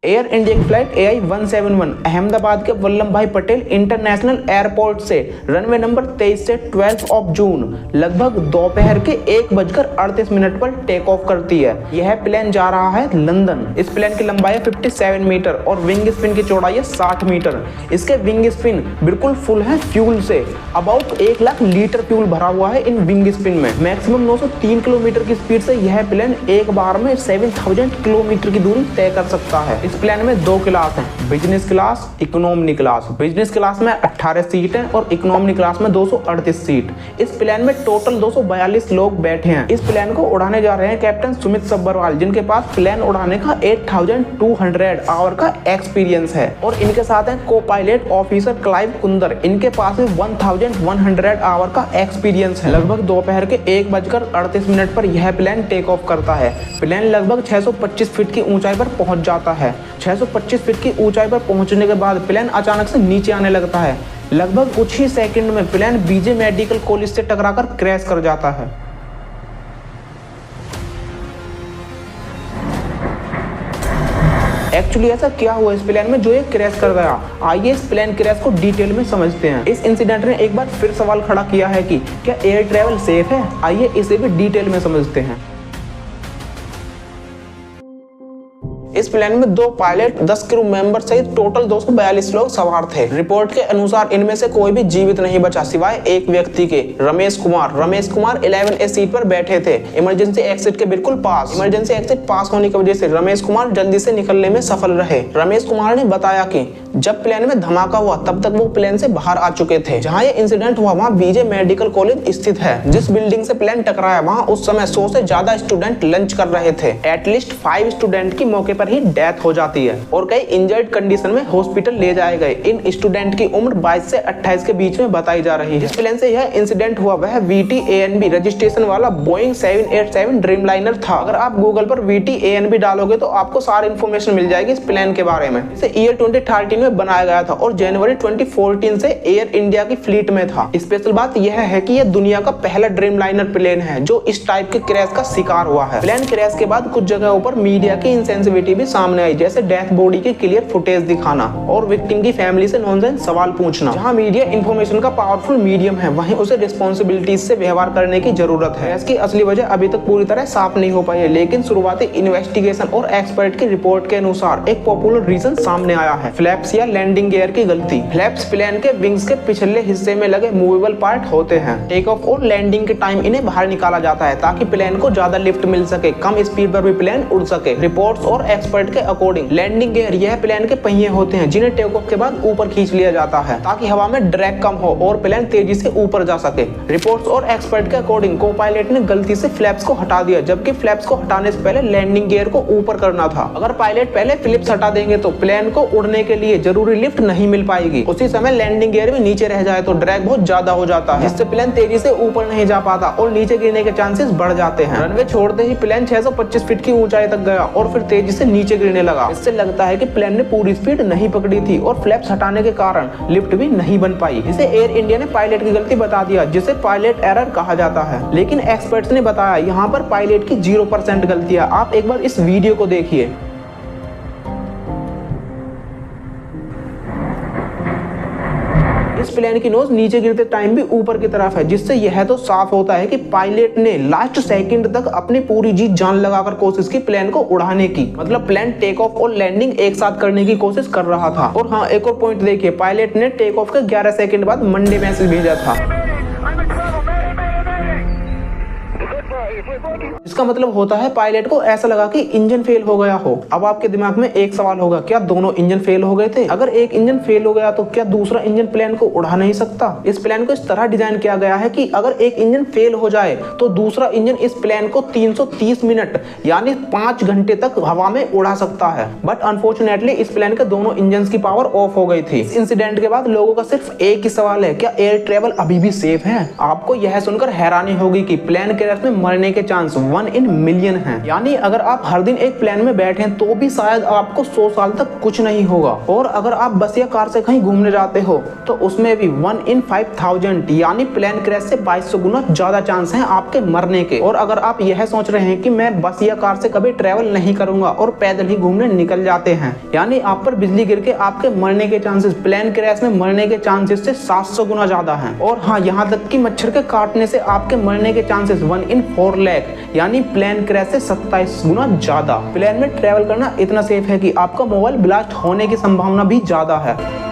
Air India की flight AI-171 Ahmedabad के वल्लभ भाई पटेल इंटरनेशनल एयरपोर्ट से रनवे नंबर 23 से 12 जून लगभग दोपहर के 1:38 पर टेक ऑफ करती है। यह प्लेन जा रहा है लंदन। इस प्लेन की लंबाई है 57 मीटर और विंग स्पिन की चौड़ाई है 60 मीटर। इसके विंग स्पिन बिल्कुल फुल है फ्यूल से। अबाउट 1 लाख लीटर फ्यूल भरा हुआ है इन विंग स्पिन में। मैक्सिमम 903 किलोमीटर की स्पीड से यह प्लेन एक बार में 7000 किलोमीटर की दूरी तय कर सकता है। इस प्लेन में 2 क्लास हैं, business class, economy class. Business class में 18 सीट हैं और इकोनॉमी क्लास में 238 सीट। इस प्लेन में टोटल 242 लोग बैठे हैं। इस प्लेन को उड़ाने जा रहे हैं कैप्टन सुमित सब्बरवाल, जिनके पास प्लेन उड़ाने का 8200 आवर का एक्सपीरियंस है। और इनके साथ हैं को पायलट ऑफिसर क्लाइव कुंदर, इनके पास 1100 आवर का एक्सपीरियंस है। लगभग दोपहर के 1:38 पर यह प्लेन टेक ऑफ करता है। प्लेन लगभग 625 फीट की ऊंचाई पर पहुंच जाता है। 625 फीट की ऊंचाई पर पहुंचने के बाद प्लेन अचानक से नीचे आने लगता है। लगभग कुछ ही सेकंड में प्लेन बीजे मेडिकल कॉलेज से टकराकर क्रैश कर जाता है। एक्चुअली ऐसा क्या हुआ इस प्लेन में जो ये क्रैश कर गया? आइए इस प्लेन क्रैश को डिटेल में समझते हैं। इस इंसिडेंट ने एक बार फिर सवाल खड़ा किया है कि क्या एयर ट्रैवल सेफ है? आइए इसे भी डिटेल में समझते हैं। इस प्लेन में 2 पायलट, 10 क्रू मेंबर सहित टोटल 242 लोग सवार थे। रिपोर्ट के अनुसार इनमें से कोई भी जीवित नहीं बचा सिवाय एक व्यक्ति के, रमेश कुमार 11A सीट पर बैठे थे, इमरजेंसी एग्जिट के बिल्कुल पास। इमरजेंसी एग्जिट पास होने की वजह से रमेश कुमार जल्दी से निकलने में सफल रहे। रमेश कुमार ने बताया कि जब प्लेन में धमाका हुआ तब तक वो प्लेन से बाहर आ चुके थे। जहाँ ये इंसिडेंट हुआ वहाँ बीजे मेडिकल कॉलेज स्थित है। जिस बिल्डिंग से प्लेन टकराया वहाँ उस समय 100 से ज्यादा स्टूडेंट लंच कर रहे थे। एटलीस्ट 5 स्टूडेंट की मौके पर ही डेथ हो जाती है और कई इंजर्ड कंडीशन में हॉस्पिटल ले जाए गए। इन स्टूडेंट की उम्र 22 से 28 के बीच में बताई जा रही है। जिस प्लेन से यह इंसिडेंट हुआ वह VT-ANB रजिस्ट्रेशन वाला बोइंग 787 ड्रीमलाइनर था। अगर आप गूगल पर VT-ANB डालोगे तो आपको सारी इन्फॉर्मेशन मिल जाएगी इस प्लेन के बारे में। इसे ईयर 2013 में बनाया गया था और जनवरी 2014 से एयर इंडिया की फ्लीट में था। स्पेशल बात यह है कि यह दुनिया का पहला ड्रीमलाइनर प्लेन है जो इस टाइप के क्रैश का शिकार हुआ है। प्लेन क्रैश के बाद कुछ जगहों पर मीडिया की इनसेंसिटिविटी भी सामने आई, जैसे डेथ बॉडी की क्लियर फुटेज दिखाना और विक्टिम की फैमिली से नॉनसेंस सवाल पूछना। जहां मीडिया इंफॉर्मेशन का पावरफुल मीडियम है वहीं उसे रिस्पॉन्सिबिलिटीज से व्यवहार करने की जरूरत है। इसकी असली वजह अभी तक पूरी तरह साफ नहीं हो पाई है, लेकिन शुरुआती इन्वेस्टिगेशन और एक्सपर्ट की रिपोर्ट के अनुसार एक पॉपुलर रीजन सामने आया है, फ्लैप्स या लैंडिंग गियर की गलती। फ्लैप्स प्लेन के विंग्स के पिछले हिस्से में लगे मूवेबल पार्ट होते हैं। टेक ऑफ और लैंडिंग के टाइम इन्हें बाहर निकाला जाता है ताकि प्लेन को ज्यादा लिफ्ट मिल सके, कम स्पीड पर भी प्लेन उड़ सके। रिपोर्ट्स और एक्सपर्ट के अकॉर्डिंग लैंडिंग गियर यह प्लेन के पहिए होते हैं जिन्हें टेक ऑफ के बाद ऊपर खींच लिया जाता है ताकि हवा में ड्रैग कम हो और प्लेन तेजी से ऊपर जा सके। रिपोर्ट्स और एक्सपर्ट के अकॉर्डिंग को पायलट ने गलती से फ्लैप्स को हटा दिया, जबकि फ्लैप्स को हटाने से पहले लैंडिंग गियर को ऊपर करना था। अगर पायलट पहले फ्लिप्स हटा देंगे तो प्लेन को उड़ने के लिए जरूरी लिफ्ट नहीं मिल पाएगी। उसी समय लैंडिंग गियर भी नीचे रह जाए तो ड्रैग बहुत ज्यादा हो जाता है, जिससे प्लेन तेजी से ऊपर नहीं जा पाता और नीचे गिरने के चांसेस बढ़ जाते हैं। रनवे छोड़ते ही प्लेन 625 फीट की ऊंचाई तक गया और फिर तेजी से नीचे गिरने लगा। इससे लगता है कि प्लेन ने पूरी स्पीड नहीं पकड़ी थी और फ्लैप्स हटाने के कारण लिफ्ट भी नहीं बन पाई। इसे एयर इंडिया ने पायलट की गलती बता दिया, जिसे पायलट एरर कहा जाता है। लेकिन एक्सपर्ट्स ने बताया यहाँ पर पायलट की 0% गलती है। आप एक बार इस वीडियो को देखिए। इस प्लेन की नोज नीचे गिरते टाइम भी ऊपर की तरफ है, जिससे यह तो साफ होता है कि पायलट ने लास्ट सेकंड तक अपनी पूरी जी जान लगाकर कोशिश की प्लेन को उड़ाने की। मतलब प्लेन टेक ऑफ और लैंडिंग एक साथ करने की कोशिश कर रहा था। और हाँ, एक और पॉइंट देखिए, पायलट ने टेक ऑफ के 11 सेकंड बाद मंडे मैसेज भेजा था। इसका मतलब होता है पायलट को ऐसा लगा कि इंजन फेल हो गया हो। अब आपके दिमाग में एक सवाल होगा, क्या दोनों इंजन फेल हो गए थे? अगर एक इंजन फेल हो गया तो क्या दूसरा इंजन प्लेन को उड़ा नहीं सकता? इस प्लेन को इस तरह डिजाइन किया गया है कि अगर एक इंजन फेल हो जाए तो दूसरा इंजन इस प्लेन को 330 मिनट यानी 5 घंटे तक हवा में उड़ा सकता है। बट अनफॉर्चुनेटली इस प्लेन के दोनों इंजन की पावर ऑफ हो गई थी। इस इंसिडेंट के बाद लोगों का सिर्फ एक ही सवाल है, क्या एयर ट्रेवल अभी भी सेफ है? आपको यह सुनकर हैरानी होगी कि प्लेन क्रैश में मरने के चांस 1 इन मिलियन है। यानी अगर आप हर दिन एक प्लेन में बैठे तो भी शायद आपको 100 साल तक कुछ नहीं होगा। और अगर आप बस या कार से कहीं घूमने जाते हो तो उसमें भी 1 इन 5000 यानी प्लेन क्रैश से 2200 गुना ज्यादा चांस है आपके मरने के। और अगर आप यह सोच रहे हैं कि मैं बस या कार से कभी ट्रेवल नहीं करूंगा और पैदल ही घूमने निकल जाते हैं, यानी आप पर बिजली गिर के आपके मरने के चांसेस प्लेन क्रैश में मरने के चांसेस से 700 गुना ज्यादा हैं। और हाँ, यहाँ तक कि मच्छर के काटने से आपके मरने के चांसेस 1 इन 4 लाख यानी प्लेन क्रैश से 27 गुना ज्यादा। प्लेन में ट्रेवल करना इतना सेफ है कि आपका मोबाइल ब्लास्ट होने की संभावना भी ज्यादा है।